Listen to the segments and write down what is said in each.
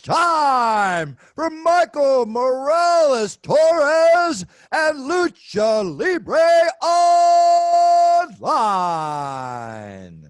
time for Michael Morales Torres and Lucha Libre Online.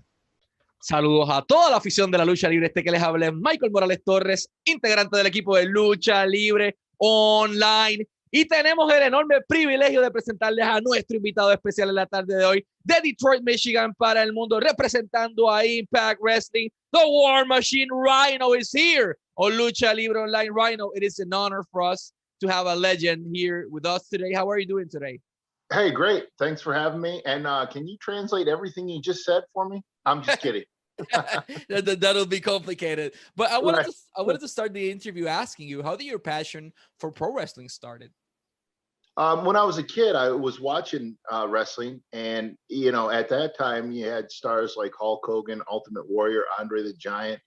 Saludos a toda la afición de la lucha libre. Este que les habla es Michael Morales Torres, integrante del equipo de Lucha Libre Online. Y tenemos el enorme privilegio de presentarles a nuestro invitado especial en la tarde de hoy, de Detroit, Michigan, para el mundo, representando a Impact Wrestling. The War Machine, Rhino, is here on Lucha Libre Online. Rhino, it is an honor for us to have a legend here with us today. How are you doing today? Hey, great. Thanks for having me. And can you translate everything you just said for me? I'm just kidding. That'll be complicated. But I wanted to start the interview asking you, how did your passion for pro wrestling started? When I was a kid, I was watching wrestling, and at that time you had stars like Hulk Hogan, Ultimate Warrior, Andre the Giant,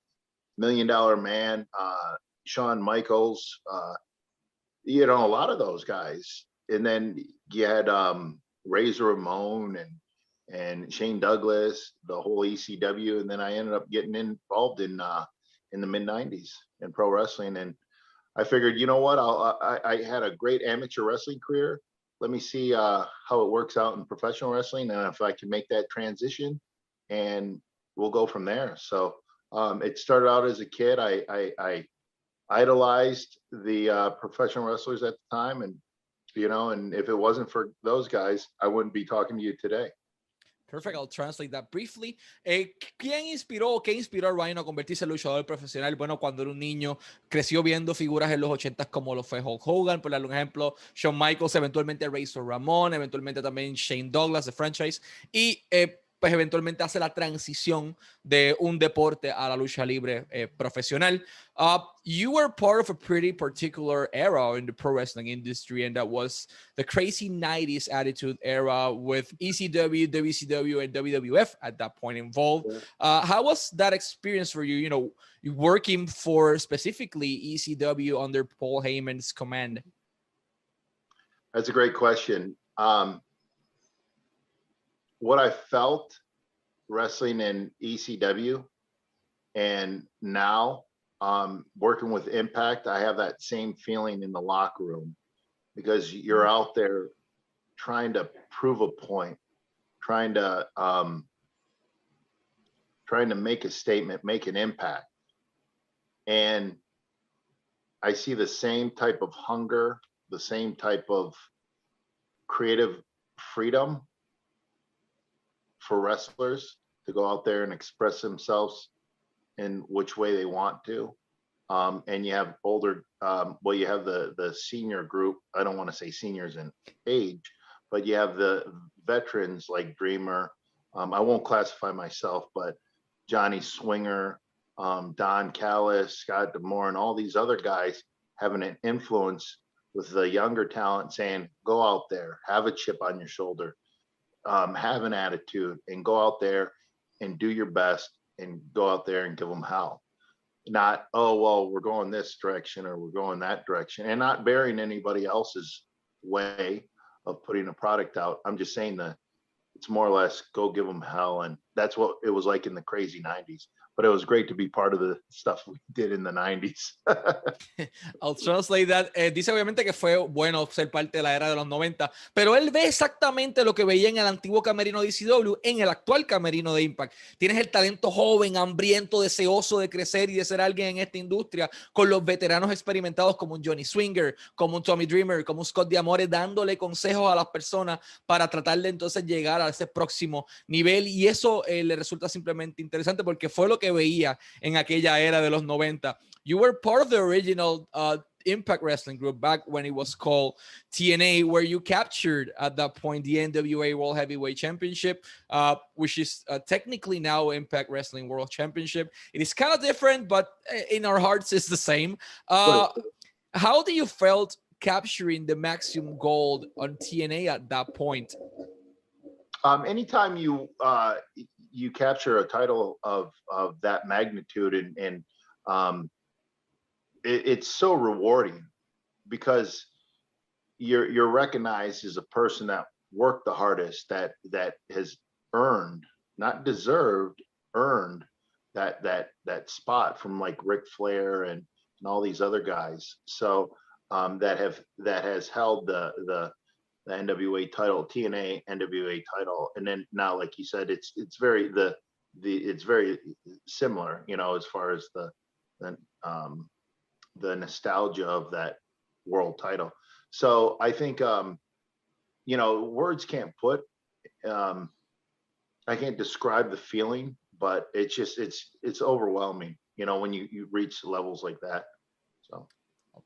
Million Dollar Man, Shawn Michaels, a lot of those guys. And then you had Razor Ramon and Shane Douglas, the whole ECW, and then I ended up getting involved in the mid '90s in pro wrestling. And I figured, you know what, I had a great amateur wrestling career. Let me see how it works out in professional wrestling, and if I can make that transition, and we'll go from there. So it started out as a kid. I idolized the professional wrestlers at the time, and and if it wasn't for those guys, I wouldn't be talking to you today. Perfect. I'll translate that briefly. ¿Qué inspiró a Rhino a convertirse en luchador profesional? Bueno, cuando era un niño, creció viendo figuras en los 80s como lo fue Hulk Hogan, por darle un ejemplo, Shawn Michaels, eventualmente Razor Ramon, eventualmente también Shane Douglas de franchise, y pues eventualmente hace la transición de un deporte a la lucha libre profesional. You were part of a pretty particular era in the pro wrestling industry, and that was the crazy 90s attitude era with ECW, WCW, and WWF at that point involved. How was that experience for you, working for specifically ECW under Paul Heyman's command? That's a great question. What I felt wrestling in ECW and now working with Impact, I have that same feeling in the locker room, because you're out there trying to prove a point, trying to make a statement, make an impact. And I see the same type of hunger, the same type of creative freedom for wrestlers to go out there and express themselves in which way they want to. And you have older, you have the senior group. I don't want to say seniors in age, but you have the veterans like Dreamer. I won't classify myself, but Johnny Swinger, Don Callis, Scott D'Amore, and all these other guys having an influence with the younger talent, saying, go out there, have a chip on your shoulder, have an attitude, and go out there and do your best, and go out there and give them hell. Not, oh, well, we're going this direction or we're going that direction, and not burying anybody else's way of putting a product out. I'm just saying that it's more or less go give them hell. And that's what it was like in the crazy 90s. But it was great to be part of the stuff we did in the 90s. I'll translate that. Dice obviamente que fue bueno ser parte de la era de los 90, pero él ve exactamente lo que veía en el antiguo camerino de ECW, en el actual camerino de Impact. Tienes el talento joven, hambriento, deseoso de crecer y de ser alguien en esta industria, con los veteranos experimentados como un Johnny Swinger, como un Tommy Dreamer, como un Scott D'Amore, dándole consejos a las personas para tratar de entonces llegar a ese próximo nivel. Y eso le resulta simplemente interesante, porque fue lo que veía en aquella era de los 90. You were part of the original Impact Wrestling group back when it was called TNA, where you captured at that point the NWA World Heavyweight Championship, which is technically now Impact Wrestling World Championship. It is kind of different, but in our hearts it's the same. How do you felt capturing the Maximum Gold on TNA at that point? Anytime you capture a title of that magnitude, and it's so rewarding, because you're recognized as a person that worked the hardest, that has earned, not deserved, earned that spot, from like Ric Flair and and all these other guys. So that has held the NWA title, TNA NWA title, and then now, like you said, it's very it's very similar, you know, as far as the nostalgia of that world title. So I think you know, words can't put I can't describe the feeling, but it's just it's overwhelming, you know, when you reach levels like that. So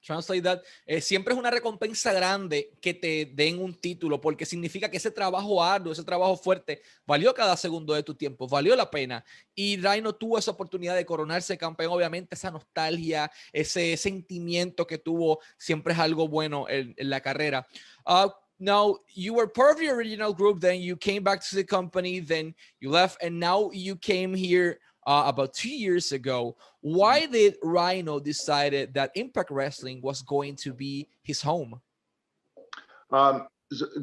Translate that. Siempre es una recompensa grande que te den un título, porque significa que ese trabajo arduo, ese trabajo fuerte, valió cada segundo de tu tiempo, valió la pena. Y Rhino tuvo esa oportunidad de coronarse campeón. Obviamente, esa nostalgia, ese sentimiento que tuvo, siempre es algo bueno en la carrera. Now, you were part of the original group, then you came back to the company, then you left, and now you came here about 2 years ago. Why did Rhino decided that Impact Wrestling was going to be his home?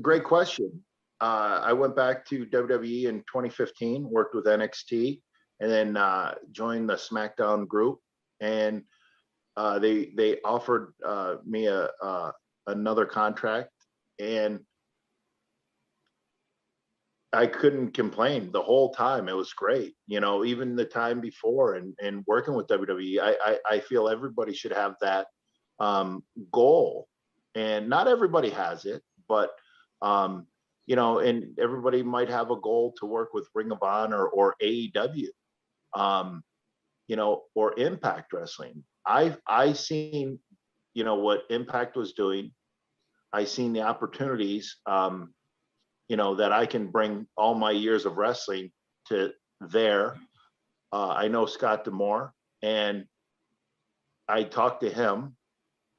Great question. I went back to WWE in 2015, worked with NXT, and then joined the SmackDown group. And they offered me another contract, and I couldn't complain the whole time. It was great. You know, even the time before and working with WWE, I feel everybody should have that goal. And not everybody has it, but, you know, and everybody might have a goal to work with Ring of Honor or AEW, you know, or Impact Wrestling. I seen, you know, what Impact was doing. I seen the opportunities, you know, that I can bring all my years of wrestling to there. I know Scott D'Amore, and I talked to him,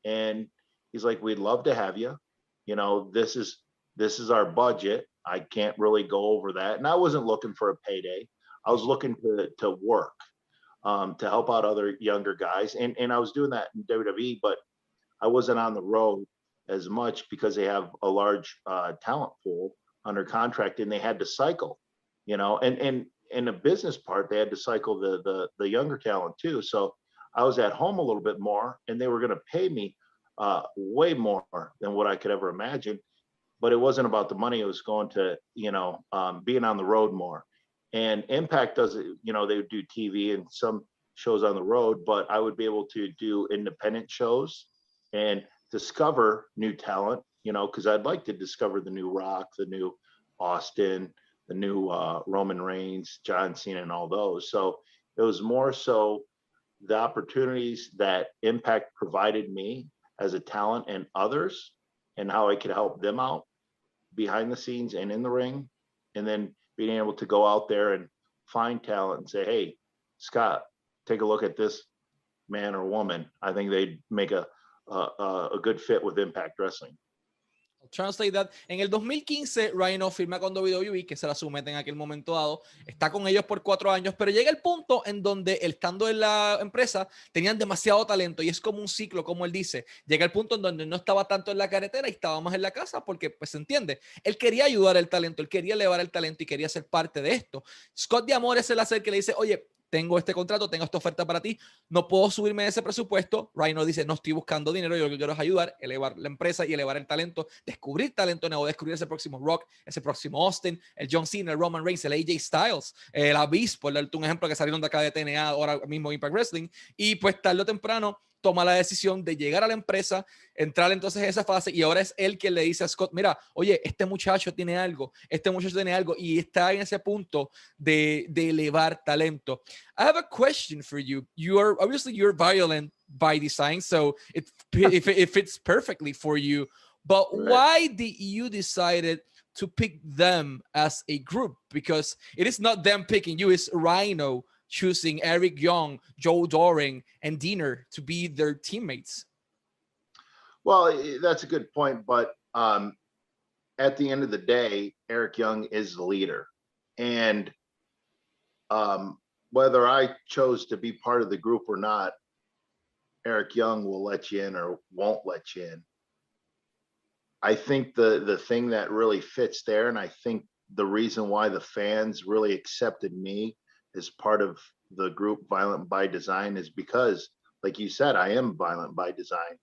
and he's like, "We'd love to have you. You know, this is our budget. I can't really go over that." And I wasn't looking for a payday. I was looking to work, to help out other younger guys, and I was doing that in WWE, but I wasn't on the road as much because they have a large talent pool under contract, and they had to cycle, you know, and in the business part, they had to cycle the younger talent too. So I was at home a little bit more, and they were going to pay me way more than what I could ever imagine. But it wasn't about the money. It was going to, you know, being on the road more. And Impact does it, you know, they would do TV and some shows on the road, but I would be able to do independent shows and discover new talent, you know, because I'd like to discover the new Rock, the new Austin, the new Roman Reigns, John Cena, and all those. So it was more so the opportunities that Impact provided me as a talent and others, and how I could help them out behind the scenes and in the ring, and then being able to go out there and find talent and say, "Hey, Scott, take a look at this man or woman. I think they'd make a good fit with Impact Wrestling." Translate that. En el 2015, Rhino firma con WWE, que se la somete en aquel momento dado. Está con ellos por 4 años, pero llega el punto en donde, estando en la empresa, tenían demasiado talento, y es como un ciclo, como él dice. Llega el punto en donde no estaba tanto en la carretera y estaba más en la casa, porque, pues, se entiende. Él quería ayudar al talento, él quería elevar el talento y quería ser parte de esto. Scott D'Amore es el hacer que le dice: "Oye, tengo este contrato, tengo esta oferta para ti, no puedo subirme de ese presupuesto". Rhino dice: "No estoy buscando dinero, yo lo que quiero es ayudar, elevar la empresa y elevar el talento, descubrir talento nuevo, descubrir ese próximo Rock, ese próximo Austin, el John Cena, el Roman Reigns, el AJ Styles, el Abyss, por darte un ejemplo, que salieron de acá de TNA, ahora mismo Impact Wrestling". Y pues tarde o temprano toma la decisión de llegar a la empresa, entrar entonces en esa fase, y ahora es él quien le dice a Scott: "Mira, oye, este muchacho tiene algo, y está en ese punto de elevar talento". I have a question for you. You're violent by design, so it fits perfectly for you. But why did you decided to pick them as a group? Because it is not them picking you, it's Rhino choosing Eric Young, Joe Doring, and Diener to be their teammates. Well, that's a good point, but at the end of the day, Eric Young is the leader, and whether I chose to be part of the group or not, Eric Young will let you in or won't let you in. I think the thing that really fits there, and I think the reason why the fans really accepted me as part of the group Violent by Design, is because like you said, I am violent by design.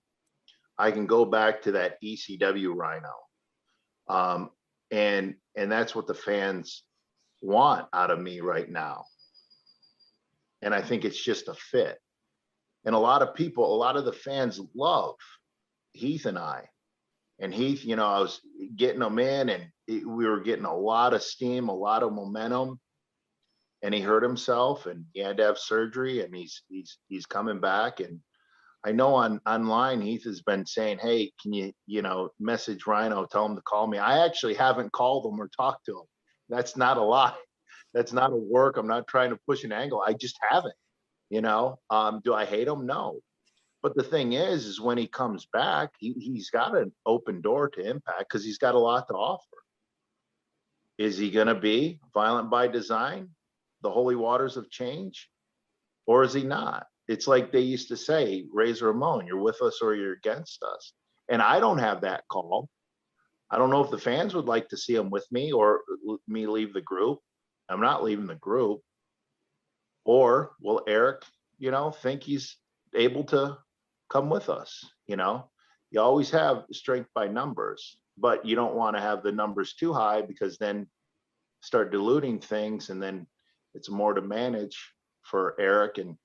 I can go back to that ECW Rhino. And that's what the fans want out of me right now. And I think it's just a fit. And a lot of people, a lot of the fans love Heath and I. And Heath, you know, I was getting him in, and we were getting a lot of steam, a lot of momentum. And he hurt himself, and he had to have surgery, and he's coming back. And I know online Heath has been saying, hey, can you know, message Rhino, tell him to call me. I actually haven't called him or talked to him. That's not a lie. That's not a work. I'm not trying to push an angle. I just haven't, you know. Do I hate him? No. But the thing is when he comes back, he's got an open door to Impact because he's got a lot to offer. Is he going to be violent by design, the holy waters of change, or is he not? It's like they used to say, Razor Ramon, you're with us or you're against us. And I don't have that call. I don't know if the fans would like to see him with me or me leave the group. I'm not leaving the group. Or will Eric, you know, think he's able to come with us? You know, you always have strength by numbers, but you don't want to have the numbers too high because then start diluting things, and then it's more to manage for Eric, and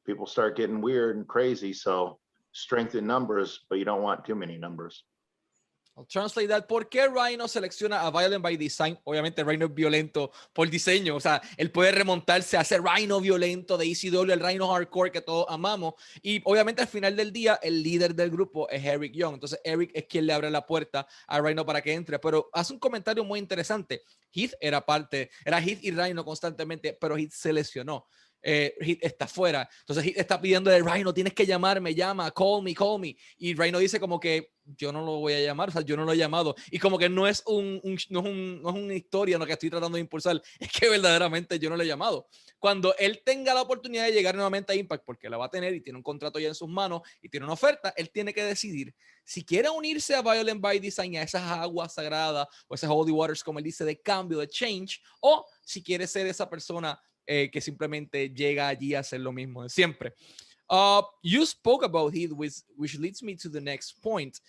people start getting weird and crazy. So strength in numbers, but you don't want too many numbers. I'll translate that. ¿Por qué Rhino selecciona a Violent by Design? Obviamente Rhino es violento por diseño. O sea, él puede remontarse a ese Rhino violento de ECW, el Rhino hardcore que todos amamos. Y obviamente al final del día, el líder del grupo es Eric Young. Entonces Eric es quien le abre la puerta a Rhino para que entre. Pero hace un comentario muy interesante. Heath era Heath y Rhino constantemente, pero Heath se lesionó. Heath está fuera, entonces Heath está pidiendo de Rhino, tienes que llamarme, llama, call me, y Rhino dice como que yo no lo voy a llamar, o sea, yo no lo he llamado, y como que no es una historia lo que estoy tratando de impulsar, es que verdaderamente yo no lo he llamado. Cuando él tenga la oportunidad de llegar nuevamente a Impact, porque la va a tener y tiene un contrato ya en sus manos y tiene una oferta, él tiene que decidir si quiere unirse a Violent by Design, a esas aguas sagradas o esas holy waters, como él dice, de cambio, de change, o si quiere ser esa persona que simplemente llega allí a hacer lo mismo de siempre. You spoke about Heath, which leads me to the next point.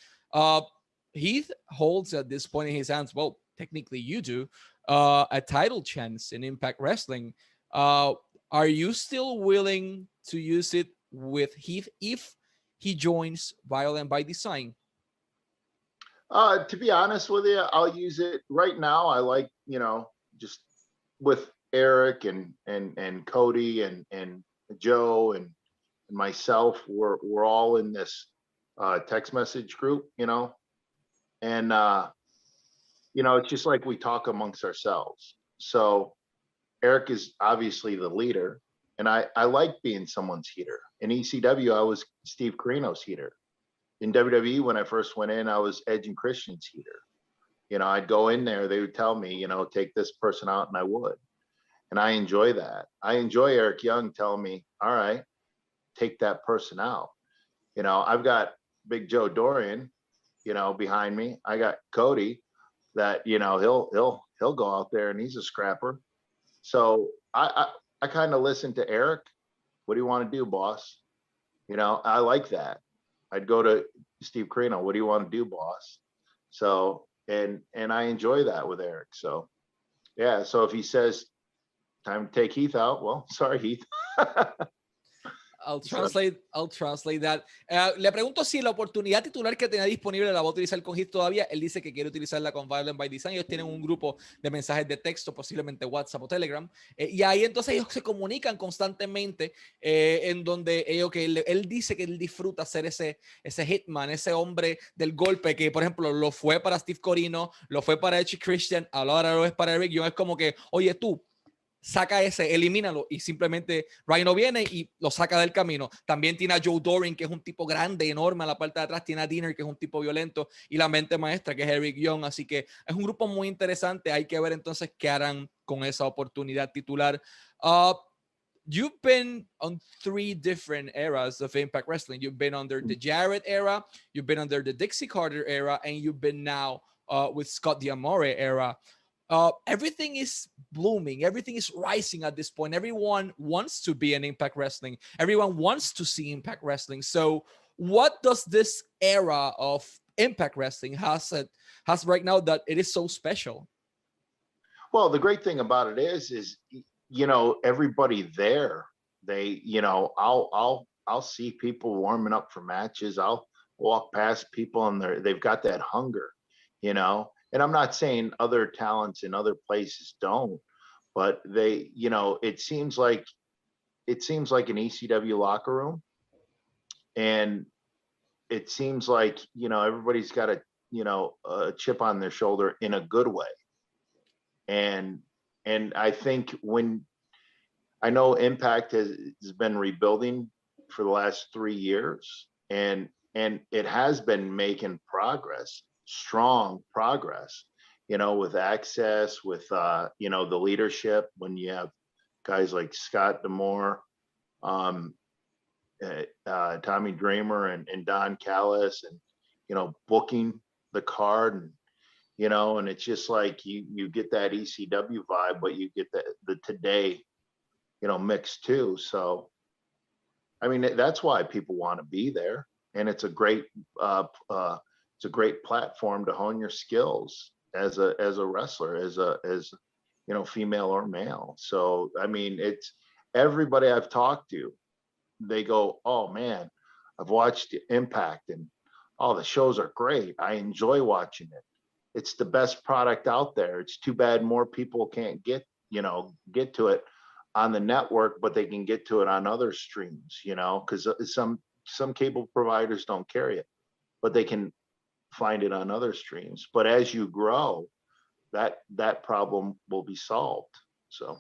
Heath holds at this point in his hands, well, technically you do, a title chance in Impact Wrestling. Are you still willing to use it with Heath if he joins Violent by Design? To be honest with you, I'll use it right now. I like, you know, just with Eric and Cody and Joe and myself, we're all in this text message group, you know, and you know, it's just like we talk amongst ourselves. So Eric is obviously the leader, and I like being someone's heater. In ECW, I was Steve Carino's heater. In WWE, when I first went in, I was Edge and Christian's heater. You know, I'd go in there, they would tell me, you know, take this person out, and I would. And I enjoy that. I enjoy Eric Young telling me, all right, take that person out. You know, I've got Big Joe Dorian, you know, behind me. I got Cody that, you know, he'll go out there and he's a scrapper. So I kind of listen to Eric. What do you want to do, boss? You know, I like that. I'd go to Steve Carino. What do you want to do, boss? So, and I enjoy that with Eric. So, yeah. So if he says, time to take Heath out. Well, sorry, Heath. I'll translate that. Le pregunto si la oportunidad titular que tenía disponible la va a utilizar con Heath todavía. Él dice que quiere utilizarla con Violent by Design. Ellos tienen un grupo de mensajes de texto, posiblemente WhatsApp o Telegram. Y ahí entonces ellos se comunican constantemente en donde él dice que él disfruta ser ese hitman, ese hombre del golpe que, por ejemplo, lo fue para Steve Corino, lo fue para Edge Christian, ahora lo es para Eric Young. Es como que, oye, tú, saca ese, elimínalo, y simplemente Rhino viene y lo saca del camino. También tiene a Joe Doring, que es un tipo grande, enorme a la parte de atrás. Tiene a Dinner, que es un tipo violento, y la mente maestra, que es Eric Young. Así que es un grupo muy interesante. Hay que ver entonces qué harán con esa oportunidad titular. You've been on 3 different eras of Impact Wrestling. You've been under the Jarrett era, you've been under the Dixie Carter era, and you've been now with Scott D'Amore era. everything is blooming, everything is rising at this point. Everyone wants to be in Impact Wrestling, everyone wants to see Impact Wrestling. So what does this era of Impact Wrestling has right now that it is so special? Well, the great thing about it is you know, everybody there, they, you know, I'll see people warming up for matches. I'll walk past people and they've got that hunger, you know. And I'm not saying other talents in other places don't, but they, you know, it seems like an ECW locker room, and it seems like, you know, everybody's got a, you know, a chip on their shoulder in a good way. And I think when I know Impact has been rebuilding for the last 3 years, and it has been making progress, strong progress, you know, with access, with you know, the leadership. When you have guys like Scott D'Amore, Tommy Dreamer, and Don Callis, and, you know, booking the card, and, you know, and it's just like you get that ECW vibe, but you get the today, you know, mix too. So, I mean, that's why people want to be there, and it's a great platform to hone your skills as a wrestler, as you know, female or male. So, I mean, it's everybody I've talked to, they go, oh man, I've watched Impact, and oh, the shows are great. I enjoy watching it. It's the best product out there. It's too bad more people can't get to it on the network, but they can get to it on other streams, you know, because some cable providers don't carry it, but they can find it on other streams. But as you grow, that problem will be solved. So.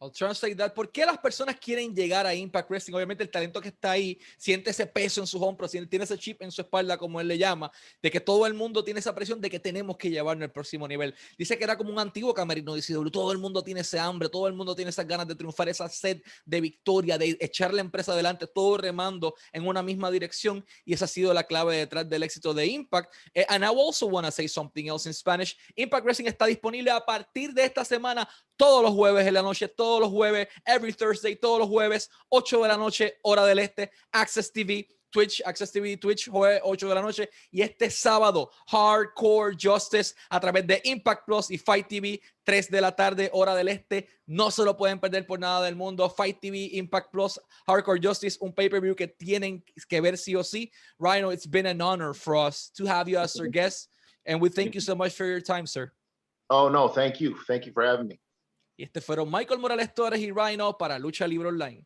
I'll translate that. ¿Por qué las personas quieren llegar a Impact Wrestling? Obviamente el talento que está ahí siente ese peso en sus hombros, tiene ese chip en su espalda, como él le llama, de que todo el mundo tiene esa presión de que tenemos que llevarnos al próximo nivel. Dice que era como un antiguo camerino de ECW. Todo el mundo tiene ese hambre, todo el mundo tiene esas ganas de triunfar, esa sed de victoria, de echar la empresa adelante, todo remando en una misma dirección, y esa ha sido la clave detrás del éxito de Impact. And I also want to say something else in Spanish. Impact Wrestling está disponible a partir de esta semana, todos los jueves en la noche, todos los jueves, every Thursday, todos los jueves, 8 de la noche, hora del este, Access TV, Twitch, Access TV, Twitch, jueves, 8 de la noche. Y este sábado, Hardcore Justice a través de Impact Plus y Fight TV, 3 de la tarde, hora del este. No se lo pueden perder por nada del mundo. Fight TV, Impact Plus, Hardcore Justice, un pay-per-view que tienen que ver sí o sí. Rhino, it's been an honor for us to have you as our guest, and we thank you so much for your time, sir. Oh, no, thank you. Thank you for having me. Y este fueron Michael Morales Torres y Rhino para Lucha Libre Online.